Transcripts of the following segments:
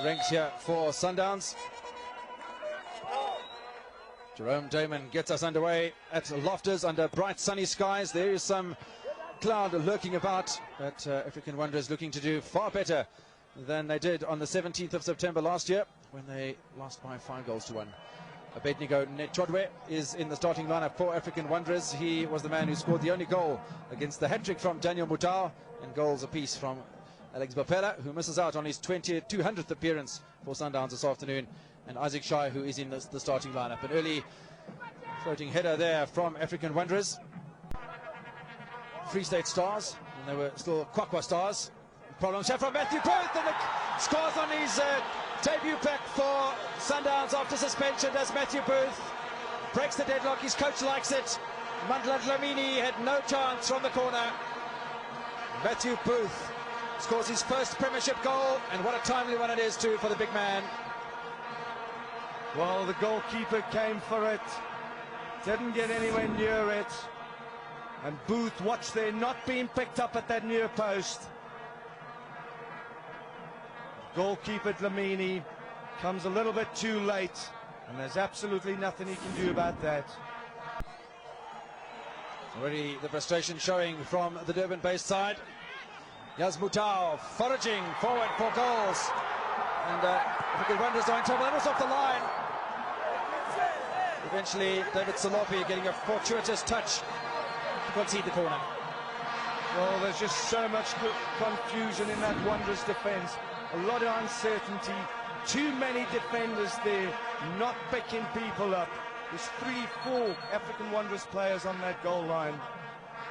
ranks here for Sundowns. Jerome Damon gets us underway at Loftus under bright sunny skies. There is some cloud lurking about, but African Wanderers looking to do far better than they did on the 17th of September last year when they lost by 5-1. Abednego Netchodwe is in the starting lineup for African Wanderers. He was the man who scored the only goal against the hat-trick from Daniel Mutau, and goals apiece from Alex Bapela, who misses out on his 200th appearance for Sundowns this afternoon, and Isaac Shai, who is in the starting lineup. An early floating header there from African Wanderers. Free State Stars, and they were still Kwakwa Stars. Problem shot from Matthew Booth, and it scores on his debut pack for Sundowns after suspension as Matthew Booth breaks the deadlock. His coach likes it. Mandla Dlamini had no chance from the corner. Matthew Booth scores his first Premiership goal, and what a timely one it is too for the big man. Well, the goalkeeper came for it, didn't get anywhere near it, and Booth watched there not being picked up at that near post. Goalkeeper Dlamini comes a little bit too late, and there's absolutely nothing he can do about that. Already the frustration showing from the Durban-based side. Yaz Mutau foraging forward for goals, and African Wanderers are in trouble. That was off the line. Eventually David Salopi getting a fortuitous touch to concede the corner. Well, there's just so much confusion in that Wanderers defence. A lot of uncertainty, too many defenders there, not picking people up. There's 3-4 African Wanderers players on that goal line.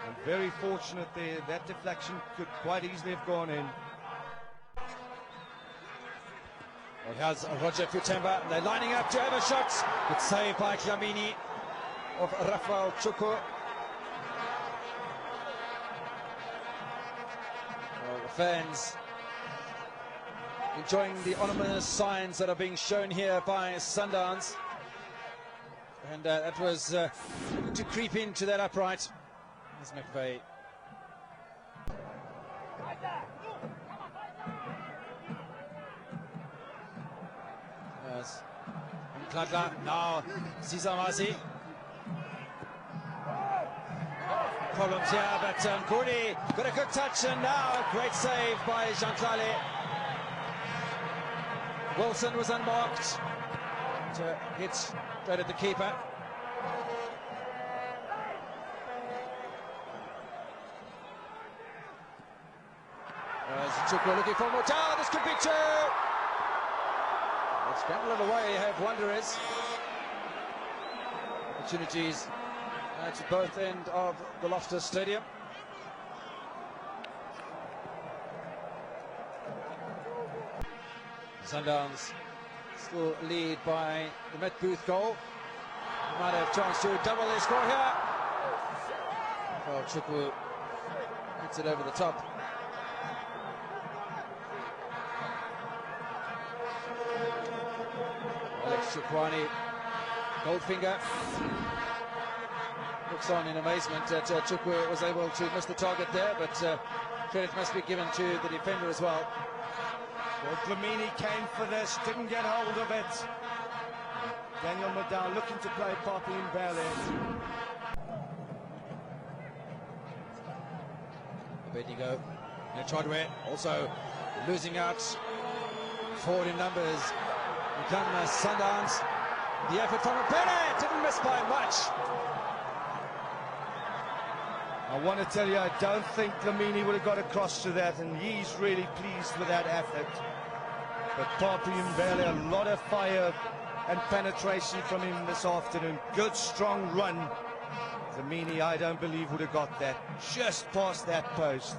And very fortunate there, that deflection could quite easily have gone in. Well, here's Roger Futemba, they're lining up to have a shot. It's saved by Dlamini of Rafael Chuku. Well, the fans enjoying the ominous signs that are being shown here by Sundowns, and that was to creep into that upright. There's McVeigh. Yes. Mkladla, now Zizamazi. Problems here, but Kouni got a good touch, and now a great save by Jean-Claude. Wilson was unmarked to hit straight at the keeper. Chukwu looking for Mutau. This could be two. Let's scramble it away. Have Wanderers opportunities at both ends of the Loftus Stadium. Sundowns still lead by the Matt Booth goal. They might have a chance to double their score here. Well, Chukwu hits it over the top. Alex Chukwani, Goldfinger looks on in amazement that Chukwu was able to miss the target there, but credit must be given to the defender as well. Well, Dlamini came for this, didn't get hold of it. Daniel Mutau looking to play Poppy in Bale. Abednego Netchodwe also losing out forward in numbers. Become Sundowns. The effort from Abednego didn't miss by much. I want to tell you, I don't think Dlamini would have got across to that, and he's really pleased with that effort. But Poppy and Bale, a lot of fire and penetration from him this afternoon. Good, strong run. Dlamini, I don't believe, would have got that. Just past that post.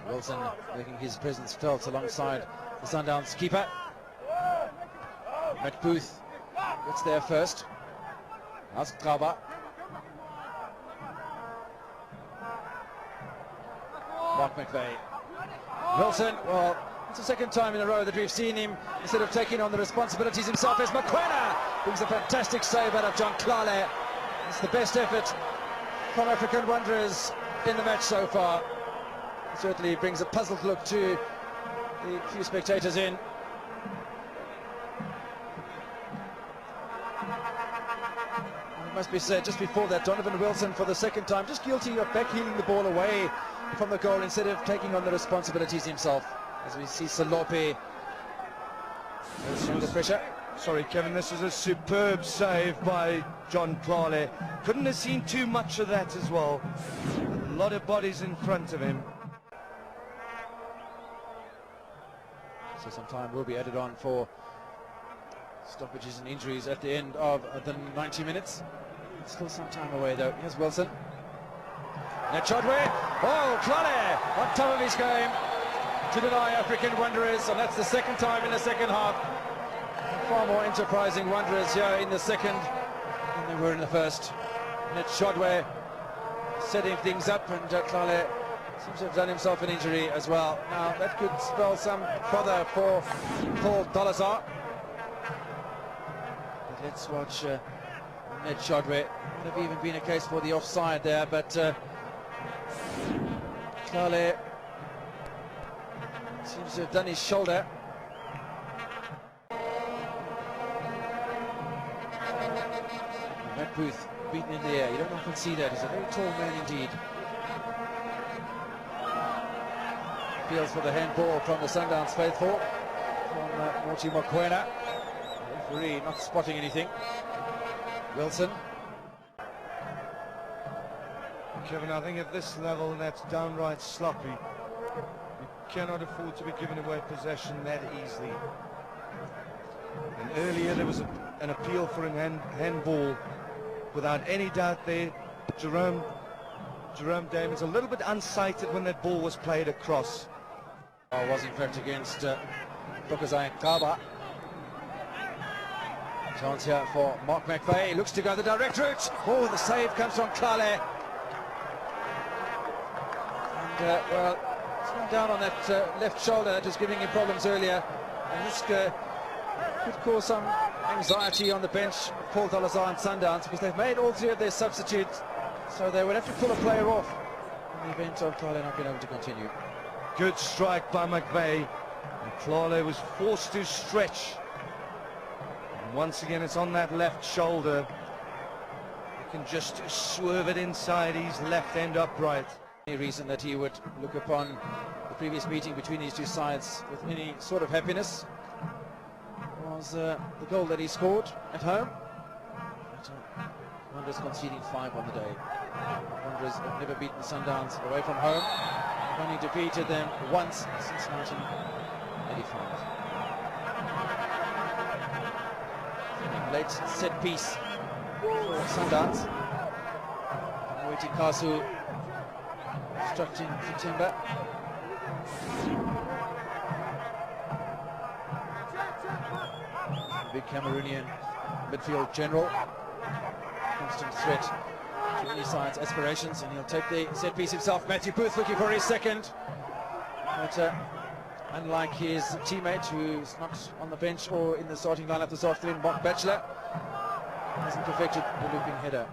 Wilson making his presence felt alongside the Sundowns keeper. Matt Booth gets there first. Ask Trauber. Mark McVeigh. Wilson, well, it's the second time in a row that we've seen him, instead of taking on the responsibilities himself, as Mokoena brings a fantastic save out of John Klale. It's the best effort from African Wanderers in the match so far. It certainly brings a puzzled look to the few spectators in. It must be said, just before that, Donovan Wilson for the second time just guilty of backheeling the ball away from the goal instead of taking on the responsibilities himself. As we see Salope under pressure. Sorry, Kevin, this was a superb save by John Clale. Couldn't have seen too much of that as well. A lot of bodies in front of him. So some time will be added on for stoppages and injuries at the end of the 90 minutes. Still some time away though. Here's Wilson. Net Chodwe. Oh, Clale on top of his game to deny African Wanderers, and that's the second time in the second half. Far more enterprising Wanderers here in the second than they were in the first. Net Chodwe setting things up, and Clale seems to have done himself an injury as well. Now that could spell some bother for Paul Dolazar. But let's watch Net Chodwe. Might have even been a case for the offside there, but Clale seems to have done his shoulder. Matt Booth beaten in the air. You don't often see that. He's a very tall man indeed. Appeals for the handball from the Sundowns faithful, from Morty Mokwena. Referee not spotting anything. Wilson. Kevin, I think at this level that's downright sloppy. You cannot afford to be giving away possession that easily. And earlier there was an appeal for a handball. Without any doubt there, Jerome Damon's a little bit unsighted when that ball was played across. Was in fact against Bukazai Kaba. Chance here for Mark McVeigh. He looks to go the direct route. Oh, the save comes from Clale. And well, it's gone down on that left shoulder that was giving him problems earlier. And this could cause some anxiety on the bench of Paul Dolazar and Sundowns, because they've made all three of their substitutes, so they would have to pull a player off in the event of Clale not being able to continue. Good strike by McVeigh, and Clale was forced to stretch. And once again it's on that left shoulder. He can just swerve it inside his left end upright. Any reason that he would look upon the previous meeting between these two sides with any sort of happiness was the goal that he scored at home. But, Wanderers conceding 5 on the day. Wanderers have never beaten Sundowns away from home. They've only defeated them once since 1985. Late set piece for Sundowns. Moiti Kasu obstructing September. Big Cameroonian midfield general, constant threat to any side's aspirations, and he'll take the set piece himself. Matthew Booth looking for his second, but unlike his teammate who's not on the bench or in the starting lineup this afternoon, Mark Batchelor hasn't perfected the looping header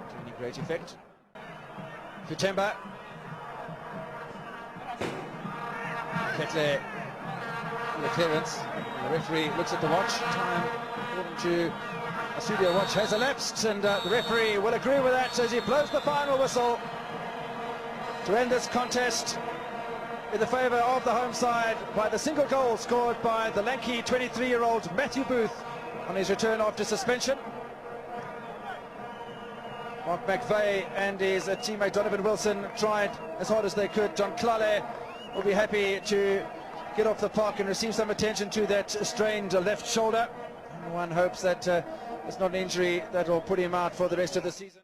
to any great effect. Kutemba. Ketle. The clearance. The referee looks at the watch. Time, according to a studio watch, has elapsed, and the referee will agree with that as he blows the final whistle to end this contest in the favour of the home side by the single goal scored by the lanky 23-year-old Matthew Booth on his return after suspension. Mark McVeigh and his teammate Donovan Wilson tried as hard as they could. John Clale will be happy to get off the park and receive some attention to that strained left shoulder. And one hopes that it's not an injury that will put him out for the rest of the season.